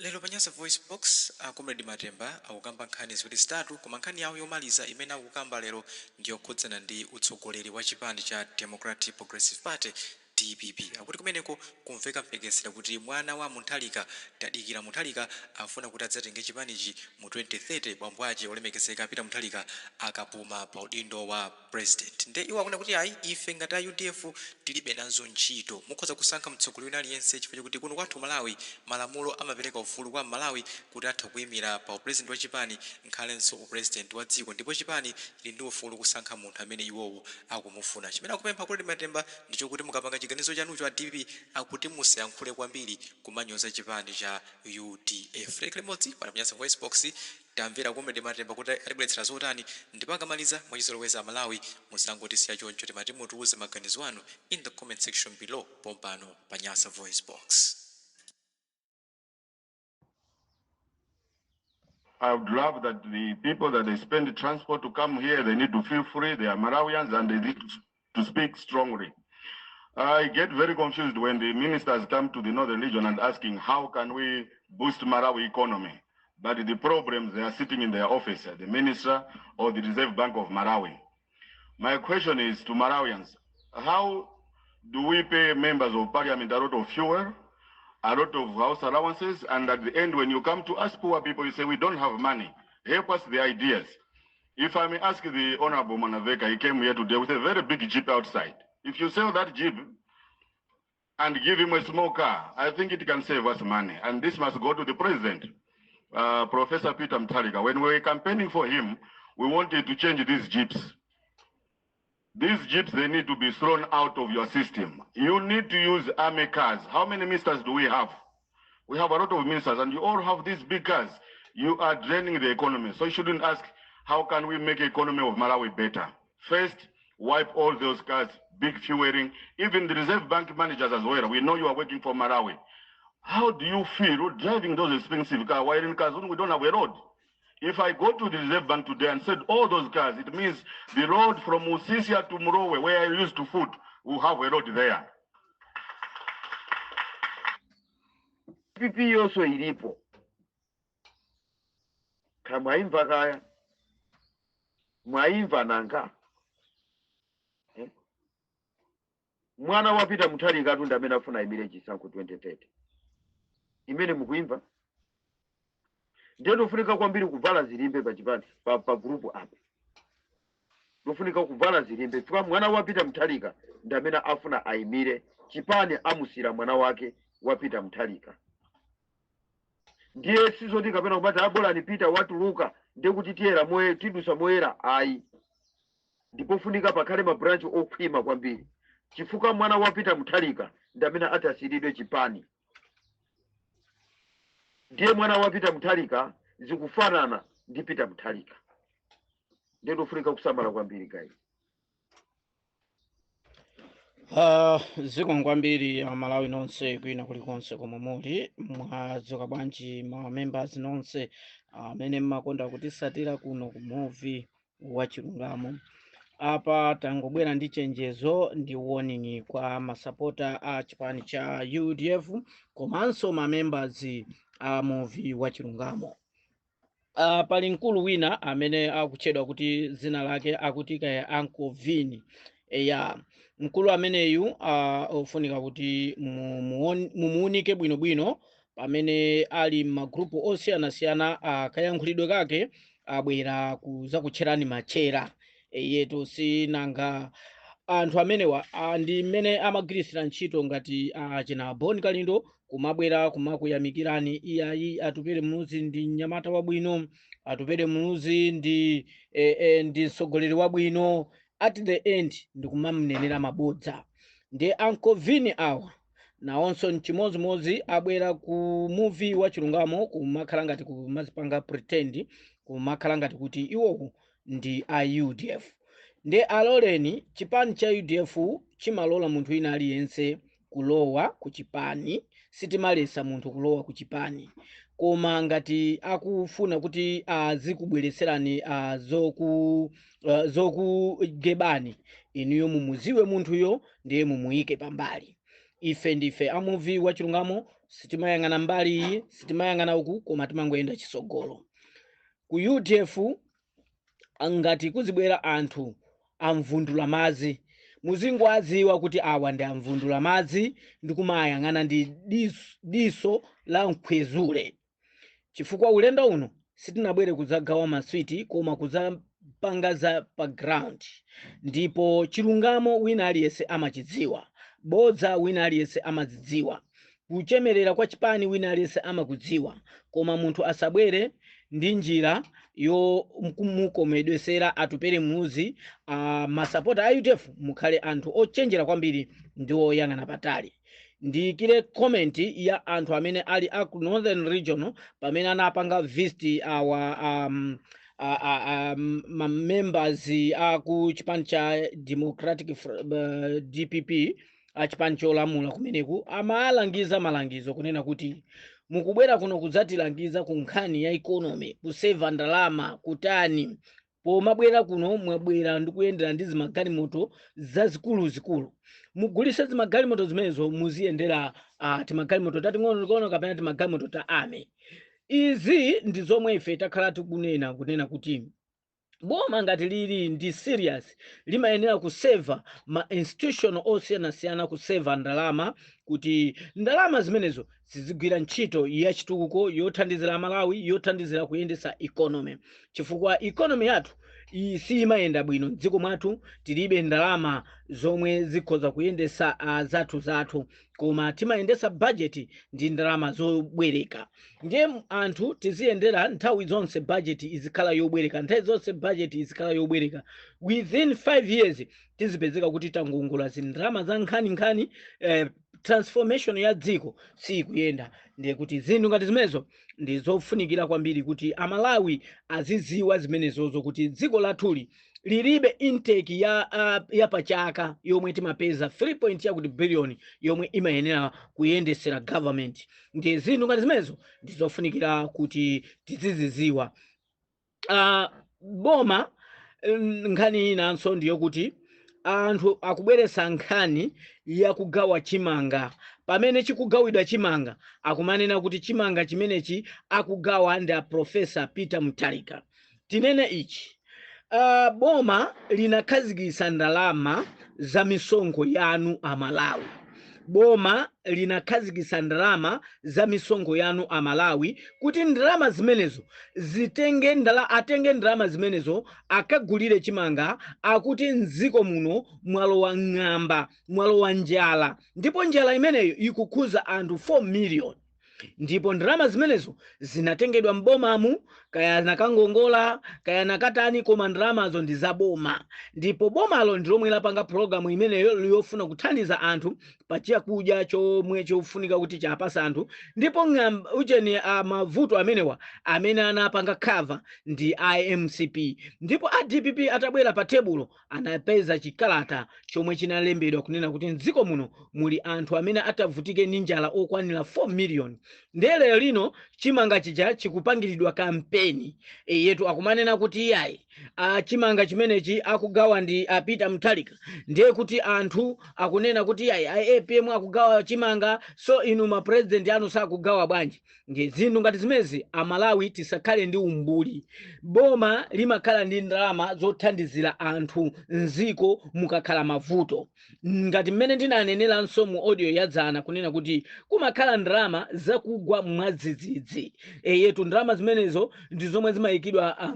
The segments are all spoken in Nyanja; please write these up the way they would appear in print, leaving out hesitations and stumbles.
Lero panyasa voice box Comrade Matemba akukamba nkhani ziwiri zitatu koma nkhani yawo yomaliza imene akukamba lero ndiyokhudzana ndi utsogoleri wa chipani cha Democratic Progressive Party DPP. Akuti kumeneko kumveka mpekesera kuti mwana wa Mutharika Tadikira Mutharika afuna kuti adzatenge chipanichi mu 2030 bwambwaje olemekezeka Peter Mutharika akapuma pa udindo wa president. Nde iwo akuna kuti ayi ife ngati UDF tilibe nazo ntchito mukhoza kusankha mtsogoleri aliyense chifukwa kuti kuno kwathu Malawi malamulo amapereka ufulu kwa Malawi kuti atha kuyimira pa president wa chipani nkhalenso president wa dziko ndipo chipani chili ndi ufulu kusankha munthu amene iwowo akumufuna. Chimene akupempha kuti Matemba ndicho kuti mukapanga chiganizo chanucho DPP akuti musayankhule kwambiri kumanyoza chipani cha UDF. Rekle modzi para Panyasa voice box tamvera Comrade Matemba kuti alibweretsera zotani ndipo akamaliza mwachizoloweza Malawi musangotisiya choncho timati mutiuze maganizo anu in the comment section below pompano Panyasa voice box. I would love that the people that they spend the transport to come here, they need to feel free. They are Malawians and they need to speak strongly. I get very confused when the ministers come to the Northern region and asking how can we boost Malawi economy. But the problems, they are sitting in their office, the minister or the Reserve Bank of Malawi. My question is to Malawians, how do we pay members of parliament a lot of fuel, a lot of house allowances, and at the end when you come to us poor people, you say we don't have money. Help us the ideas. If I may ask the Honorable Manaveka, he came here today with a very big jeep outside. If you sell that jeep and give him a small car, I think it can save us money. And this must go to the president, Professor Peter Mutharika. When we were campaigning for him, we wanted to change these jeeps. These jeeps, they need to be thrown out of your system. You need to use army cars. How many ministers do we have? We have a lot of ministers, and you all have these big cars. You are draining the economy. So you shouldn't ask, how can we make the economy of Malawi better? First, wipe all those cars, big fueling, even the Reserve Bank managers as well. We know you are working for Malawi. How do you feel driving those expensive cars while in Kazun we don't have a road? If I go to the Reserve Bank today and said all those cars, it means the road from Musisia to Morowe, where I used to foot, will have a road there. PPP also ilipo. Kama imva kaya. Mwaimva nanga. Mwana wa Peter Mutharika atunda amene afuna imire chisankho 2030. Imene mukuimva? Ndiye tofunika kwambiri kuvala zilimbe pa chipani pa group apa. Tofunika kuvala zilimbe chifukwa mwana wa Peter Mutharika ndi amene afuna aimire chipani amusira mwana wake wa Peter Mutharika. Ndiye sizoti kapena kubata abola ni Peter watuluka ndiye kuti tiyera moyo tidusa moyera ayi. Ndipo funika pakhale ma branch okhwima kwambiri. Chifukwa mwana wa Peter Mutharika ndi amene atasiridwe chipani. Ndiye mwana wa Peter Mutharika zikufanana ndi Peter Mutharika. Ndiye tofunika kusamala kwambiri guys. Ziko kwambiri Malawi nonse kwina kulikonse komwe muli mwadzuka bwanji ma members nonse amene mmakonda kutisatira kuno ku movie wa Chilungamo. Apa tangobwera ndi chenjezo ndi warning kwa masapota a chipani cha UDF komanso ma members a movie wa Chilungamo. Pali mkulu wina amene akutchedwa kuti zina lake akuti kaya Uncle Vini. Ya mkulu ameneyu ofunika kuti mumuunike bwinobwino pamene ali magrupu osiyanasiyana kayankhulidwe kake abwera kuzakutcherani machera yetu sinanga anthu amenewa ndi mmene amagwirisira ntchito ngati china Boni Kalindo kumabwera kumakuyamikirani iyayi atupere munuzi ndi nyamata wabwino atupere munuzi ndi mtsogoleri wabwino. At the end ndikumamnenera mabodza. Ndi Uncle Vini awa nawonso mchimozimozi abwera ku movie wa Chilungamo kumakhala ngati kumazipanga pretend kumakhala ngati kuti iwoku ndi a UDF. Ndi aloleni chipani cha UDF chimalola munthu ina aliyense kulowa ku chipani, sitimalesa munthu kulowa ku chipani. Koma ngati akufuna kuti azikubwereserani zokugebani inuyo mumuziwe munthuyo ndiye mumuyike pambali. Ife ndife a movie wa Chilungamo sitimayang'ana mbali iyi, sitimayang'ana uku, koma timangoyenda chitsogolo. Ku UDF ngati kuzibwera anthu amvundula madzi, muzingowadziwa kuti awa ndi amvundula madzi ndi kumayang'ana ndi diso la mkhwezule. Chifukwa ulendo uno sitinabwere kudzagawa maswiti koma kudzapanga za pa ground, ndipo chilungamo wina aliyense amachidziwa, bodza wina aliyense amadzidziwa, kuchemerera kwa chipani wina aliyense amakudziwa, koma munthu asabwere ndi njira yo kumukomedwesera atupere muzi. Masapota a UDF mukhale anthu ochenjera kwambiri ndi oyang'ana patali. Ndikire komenti ya anthu amene ali aku Northern Region pamene anapanga visit awa members aku chipani cha Democratic DPP achipani cholamula kumeneku, amalangiza malangizo kunena kuti mukubwera kuno kudzatilangiza ku nkhani ya economy, kuseva ndalama kutani, pomabwera kuno mwabwera ndi kuyendera ndi zimagalimoto zazikulu. Mugulise zimagalimoto zimenezo muziyendera timagalimoto tating'ono kapena timagalimoto ta ame. Izi ndi zomwe ife takhala tikunena kuti boma ngati lili ndi serious limayenera kuseva ma institution osiyanasiyana, kuseva ndalama, kuti ndalama zimenezo zizigwira ntchito ya chitukuko yothandizira Malawi, yothandizira kuyendesa economy. Chifukwa economy yathu siyimayenda bwino m'dziko mwathu, tilibe ndalama zomwe zikhoza kuyendesa zathu, koma timayendesa budget ndi ndalama zobwereka. Ndiye anthu tiziyendera nthawi zonse budget izikhala yobwereka, nthawi zonse budget izikhala yobwereka. Within 5 years tizipezeka kuti tangungula zindalama za nkhani transformation ya dziko sikuyenda. Ndiye kuti zinthu ngati zimenezo ndi zofunikira kwambiri kuti Amalawi aziziwa zimenezozo, kuti dziko lathuli lilibe intake ya pachaka yomwe timapeza 3 billion yomwe imayenera kuyendesera government. Ndiye zinthu ngati zimenezo ndi zofunikira kuti tiziziziwa. Boma nkhani inanso ndiyo kuti anthu akubweresa nkhani ya kugawa chimanga. Pamene chikugawidwa chimanga akumanena kuti chimanga chimenechi akugawa ndi Profesa Peter Mutharika. Tinene ichi, boma linakhazikitsa ndalama za misonkho yanu Amalawi. Boma linakhazikitsa ndalama za misonkho yanu Amalawi kuti ndalama zimenezo atenge ndalama zimenezo akagulire chimanga, akuti mdziko muno mwalowa ng'amba, mwalowa njala, ndipo njala imeneyo ikukhuza anthu 4 million. Ndipo ndalama zimenezo zinatengedwa m'bomamu, kaya nakangongola kaya nakatani, koma ndalamazo ndi za boma. Ndipo bomalo ndi lomwe lapanga programu imeneyo yofuna kuthandiza anthu pachakudya chomwe chofunika kuti chapasa anthu. Ndipo ujeni mavuto amenewa amene anapanga cover ndi IMCP. Ndipo DPP atabwera pa tebulo anapeza chikalata chomwe chinalembedwa kunena kuti mdziko muno muli anthu amene atavutike ndi njala okwanira 4 million. Ndele lino chimanga chija chikupangiridwa kampeni yetu akumanena kuti iyayi chimanga chimenechi akugawa ndi Peter Mutharika. Ndiye kuti anthu akunena kuti iyayi APM akugawa chimanga, so inu ma president anu sakugawa bwanji. Ndiye zinthu ngati zimezi Amalawi tisakhale ndi umbuli. Boma limakhala ndi ndalama zothandizira anthu mziko mukakhala mavuto. Ngati mmene ndinaneneranso mu audio yadzana kunena kuti kumakhala ndalama zakugwa mwadzidzidzi. Yetu ndalama zimenezo ndi zomwe zimayikidwa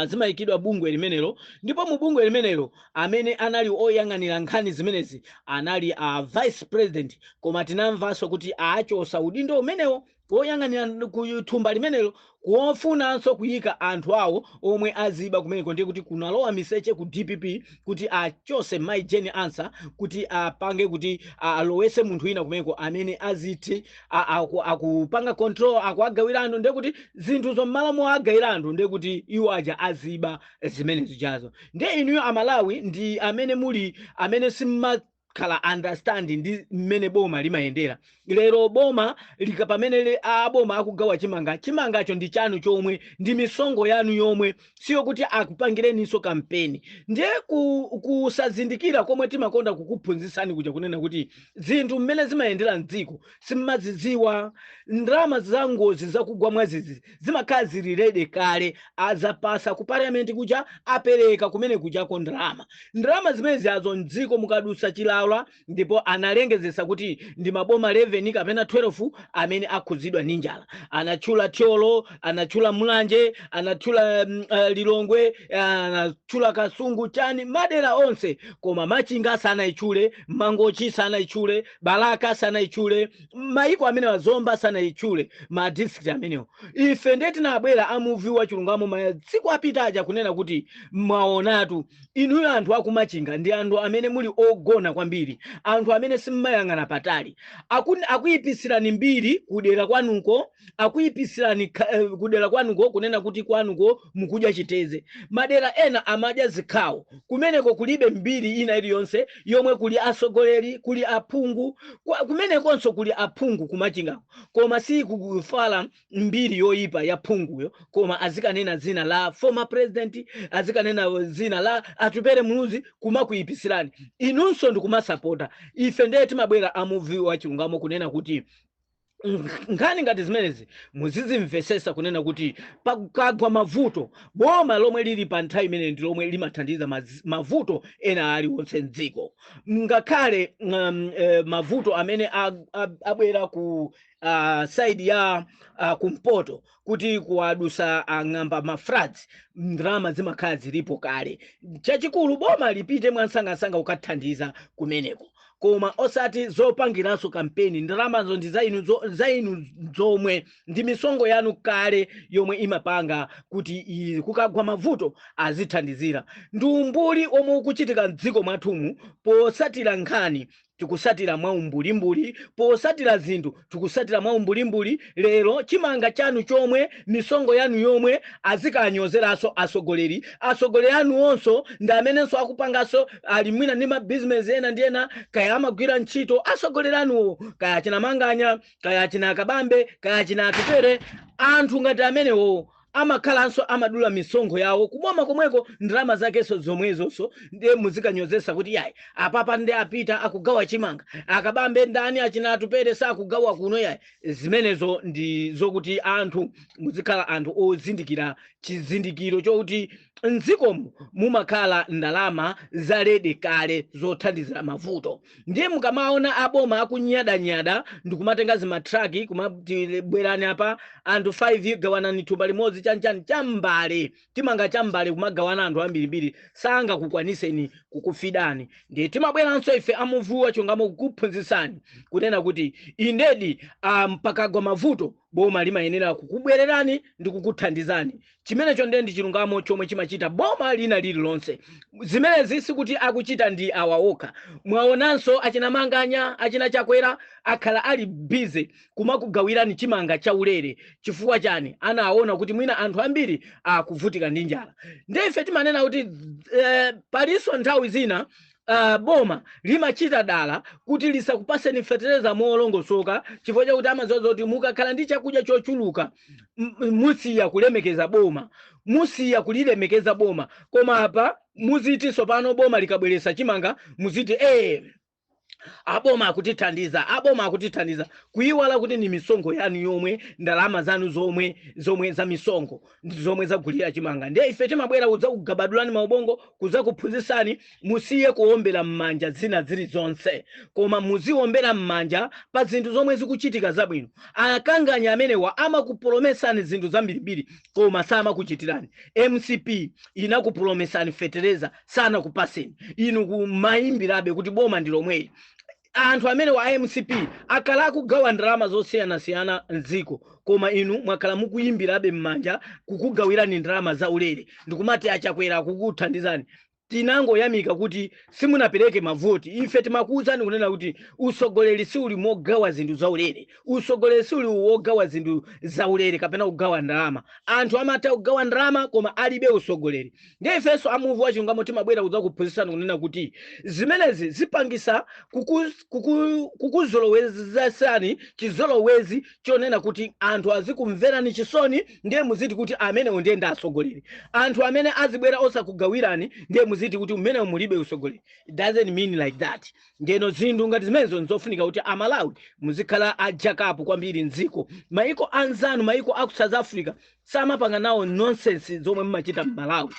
zimayikidwa bungwe limenelo. Ndipo mu bungwe limenelo amene anali oyang'anira nkhani zimenezi anali vice president, koma tinamvanso kuti achosa udindo umenewo oyang'anira kuthumba limenelo, kuofunanso kuyika anthu awo omwe aziba kumeneko. Ndiye kuti kunalowa miseche ku DPP kuti achose my Jeni answer, kuti apange kuti alowese munthu wina kumeneko amene aziti akupanga control, akuagawira anthu. Ndiye kuti zinthu zomala mo agawira anthu, ndiye kuti iwo aja aziba zimene zijazo. Ndiye inuyo Amalawi ndi amene muli amene akhala understand ndi mmene boma limayendera. Lero boma pamene boma akugawa chimangacho ndi chanu chomwe, ndi misongo yanu yomwe, siyo kuti akupangireninso kampeni. Ndiye kusazindikira komwe timakonda kukuphunzitsani kuja kunena kuti zinthu mmene zimayendera mdziko simmazidziwa. Ndalama za ngozi zakugwa mwazizi zimakhala zililede kale, azapasa ku parliament kuja apereka kumene kujako ndalama zimene azo mdziko mukadusa chilala, ndipo analengezesa kuti ndi maboma 11 kapena 12 amene akhuzidwa ndi njala. Anatchula Thyolo, anatchula Mulanje, anatchula Lilongwe, anatchula Kasungu, Chani, madera onse, koma Machinga sanaichule, Mangochi sanaichule, Balaka sanaichule, maiko amene wazomba sanaichule, ma district amenewo. Ife ndiye tinabwera amuvi wa chilungamo masiku apitaja kunena kuti mwaonatu inuyo anthu akumachinga ndi anthu amene muli ogona kwambiri, anthu amene simmayang'ana patali, akuyipisirani mbiri kudera kwanuko, akuyipisirani kudera kwanuko kunena kuti kwanuko mukudya chiteze. Madera ena amadya zikhawo, kumeneko kulibe mbiri ina iliyonse yomwe kuli asogoleri, kuli aphungu, kumenekonso kuli aphungu kumachingako, koma si kufala mbiri yoyipa ya phunguyo, koma azikanena zina la former president, azikanena zina la Atupere Muluzi, kumakuyipisirani. Inunso ndikumasapota. Ife ndiye timabwera amuvi wa chilungamo kunena kuti nkhani ngati zimenezi muzizimvesesa kunena kuti pakagwa mavuto, boma lomwe lili pa nthawi imene ndi lomwe limathandiza mavuto ena aliwonse mdziko. Ngakhale mavuto amene abwera ku side ya kumpoto kuti kuwadusa ang'amba mafrats, ndalama zimakhala zilipo kale. Chachikulu boma lipite mwansangasanga ukathandiza kumeneko, koma osati zopangiranso kampeni. Ndalamazo ndi zainu zomwe, ndi misongo yanu kale yomwe imapanga kuti kukagwa mavuto azithandizira. Ndi umbuli omwe ukuchitika mdziko mwathumu, posatira nkhani tikusatira mwaumbuli, posatira zinthu tikusatira mwaumbuli. Lero chimanga chanu chomwe, misongo yanu yomwe azikanyozeraso asogoleri anu onso ndi amenenso akupangaso ali mwina ndi mabizinesi ena ndi ena, kaya amagwira ntchito asogoleri anuwo, kaya achina Manganya, kaya achina Kabambe, kaya achina Atupere. Anthu ngati amenewo amakhalanso amadula misongo yawo kuboma komweko, ndalama zakenso zomwezonso ndiye muzikanyozesa kuti yayi apapa ndi apita akugawa chimanga, Akabambe ndani achina Atupere sakugawa kuno yayi. Zimenezo ndi zokuti anthu muzikhala anthu ozindikira chizindikiro chokuti mdzikomu mumakhala ndalama zalede kale zothandizira mavuto. Ndiye mukamaona aboma akunyadanyada ndikumatenga zimatraki kumati bwerani apa anthu 5 gawanani thumba limodzi chanchani chambale, timanga chambale kumagawana anthu ambirimbiri sanga kukwaniseni kukufidani. Ndiye timabweranso ife amuvuwa chongamo kukuphunzitsani kunena kuti indedi pakagwa mavuto boma limayenera kukubwererani ndi kukuthandizani. Chimenecho ndiye ndi chilungamo chomwe chimachita boma lina lililonse. Zimenezi sikuti akuchita ndi awaoka. Mwaonanso achina Manganya, achina Chakwera akhala ali busy kumakugawirani chimanga chaulere. Chifukwa chani? Anaona kuti mwina anthu ambiri akuvutika ndi njala. Ndiye ife timanena kuti paliso nthawi zina boma limachita dala kuti lisakupaseni fetereza molongosoka, chifukwa chakuti amazoza kuti mukakhala ndi chakudya chochuluka musiya kulemekeza boma, musiya kulilemekeza boma. Koma apa muziti sopano boma likabweresa chimanga muziti aboma akutithandiza, kuyiwala kuti ni misongo yanu yomwe, ndalama zanu zomwe za misongo zomwe zagulira chimanga. Ndiye ife timabwera kugabadulani maubongo, kuzakuphunzitsani musiye kuombera mmanja zina zilizonse, koma muziombera mmanja pa zinthu zomwe zikuchitika zabwino. Akanganya amenewa amakupolomesani zinthu zambirimbiri koma samakuchitirani. MCP inakupolomesani fetereza sana kupaseni, inu kumayimbirabe kuti boma ndi lomweli. Anthu amene wa MCP akala kugawa ndalama zosiyanasiyana mdziko, koma inu mwakhala mukuyimbirabe mmanja kukugawirani ndalama zaulere, ndikumati Achakwera kukuthandizani. tinangoyamika kuti simunapereke mavoti. Ife timakuwuzani kunena kuti usogoleri si uli mogawa zinthu zaulere, usogoleri si uli wogawa zinthu zaulere kapena kugawa ndalama. Anthu amatha kugawa ndalama koma alibe usogoleri. Ndiye ifenso amuvi wachilungamo timabwera kudzakuphunzitsani kunena kuti zimenezi zipangisa kukuzolowezesani chizolowezi chonena kuti anthu azikumverani chisoni, ndiye muziti kuti amenewo ndiye ndi asogoleri. Anthu amene azibwera osakugawirani ndiye muziti kuti umenewo mulibe usogoleri. It doesn't mean like that. Ndeno zinthu ngati zimenezo nzofunika kuti Amalawi muzikhala ajakapo kwambiri mdziko. Maiko anzanu, maiko aku South Africa samapanga nawo nonsense zomwe mmachita m'Malawi.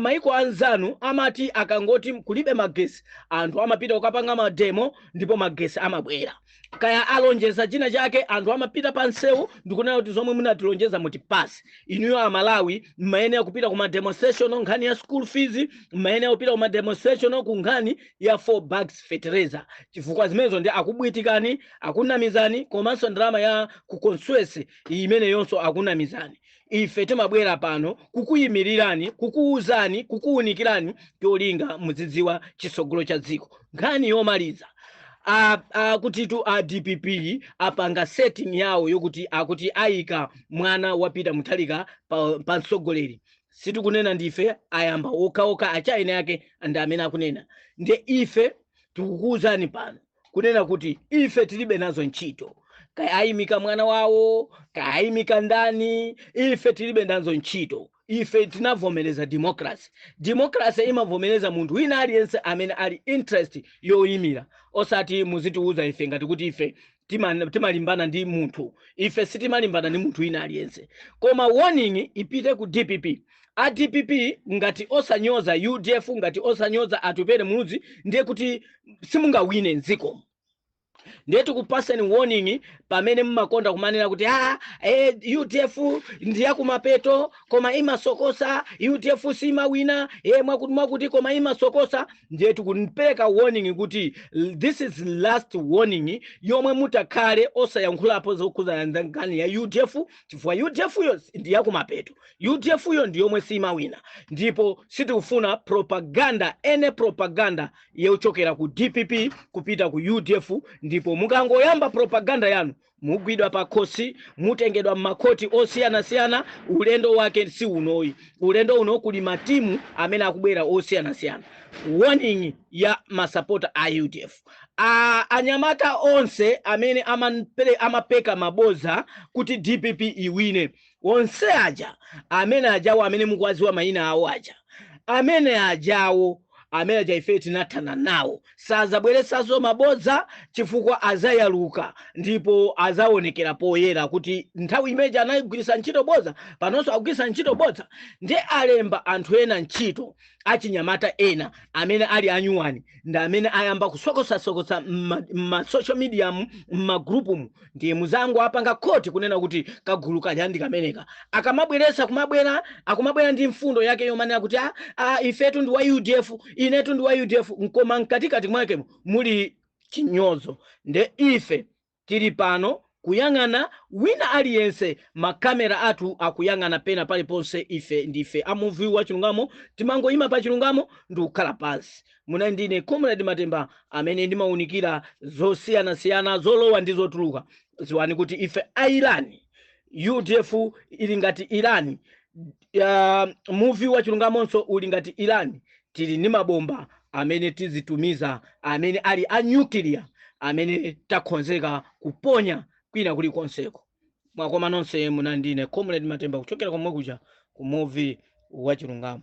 Maiko anzanu amati akangoti kulibe magesi, anthu amapita kukapanga mademo ndipo magesi amabwera. Kaya alonjeza china chake, anthu amapita pa nsewu ndikunena kuti zomwe munatilonjeza mutipasi. Inuyo Amalawi mmayenera kupita kuma demonstration nkhani ya school fees, mmayenera kupita kuma demonstration ku nkhani ya 4 bags fertilizer. Chifukwa zimenezo ndi akubwitikani, akunamizani, komanso ndalama ya ku constituency imene yonso akunamizani. Ife timabwera pano kukuyimirirani, kukuwuzani, kukuwunikirani cholinga muzidziwa chisogolo cha dziko. Nkhani yomaliza, kuti tu DPP apanga setting yawo yokuti akuti ayika mwana wapita Mutharika pa mtsogoleri. Sitikunena ndife ayamba okhaokha achaine yake ndi amene akunena. Ndiye ife tikukuwuzani pano kunena kuti ife tilibe nazo ntchito. Kaya ayimika mwana wawo, kaya ayimika ndani, ife tilibe nazo ntchito. Ife tinavomereza democracy. Democracy imavomereza munthu wina aliyense amene ali interest yoyimira. Osati muzitiuza ife ngati kuti ife timalimbana ndi munthu. Ife sitimalimbana ndi munthu wina aliyense. Koma warning ipite ku DPP. DPP ngati osanyoza UDF, ngati osanyoza atupere mudzi, ndiye kuti simungawine mdziko. Ndiye tikupaseni warning pamene mmakonda kumanena kuti UDF ndiya kumapeto koma imasokosa, UDF simawina, mwakuti koma imasokosa. Ndiye tikupereka warning kuti this is last warning yomwe mutakhale osayankhulapo zokhuza nkhani ya UDF, chifukwa UDF yo ndiya kumapeto, UDF yo ndi yomwe simawina. Ndipo sitikufuna propaganda, ene propaganda yochokera ku DPP kupita ku UDF. Ndipo mukangoyamba propaganda yanu mugwidwa pa khosi, mutengedwa m'makoti osiyana-siyana. Ulendo wake si unoyi, ulendo uno kuli matimu amene akubwera osiyana-siyana. Warning ya masapota a UDF. Anyamata onse amene amapeka maboza kuti DPP iwine, onse aja amene ajawo amene mukwaziwa mayina awo aja, amene ajawo amene ife tinathana nawo sazabweresazo maboza chifukwa azayaluka ndipo azaonekera poyera kuti nthawi imeji anayigwirisa ntchito boza panonso akugwirisa ntchito boza. Ndi alemba anthu ena ntchito achinyamata ena amene ali anyuwani ndi amene ayamba kusokosa ma social media m'magrupu ndiye muzango apanga khoti kunena kuti kagulu kanyandi kameneka akamabweresa akumabwera ndi mfundo yake yomanena kuti ifetu ndi wa UDF, inetu ndi wa UDF, nkoma mkatikati mwake muli chinyozo. Nde ife tili pano kuyang'ana wina aliyense, makamera athu akuyang'ana pena paliponse. Ife ndife amuvi wa chilungamo, timangoyima pa chilungamo ndi kukhala pansi. Muna ndine Comrade Matemba amene ndimawunikira zosiyana-siyana, zolowa ndi zotuluka. Ziwani kuti ife airani, UDF ili ngati Irani, muvi wa chilungamonso uli ngati Irani. Tili ni mabomba amene tizitumiza, amene ali a nuclear, amene takonzeka kuponya kwina kuli konseko. Mwakoma nonse muna ndine Comrade Matemba kuchokera komwe kuja ku muvi wa chilungamo.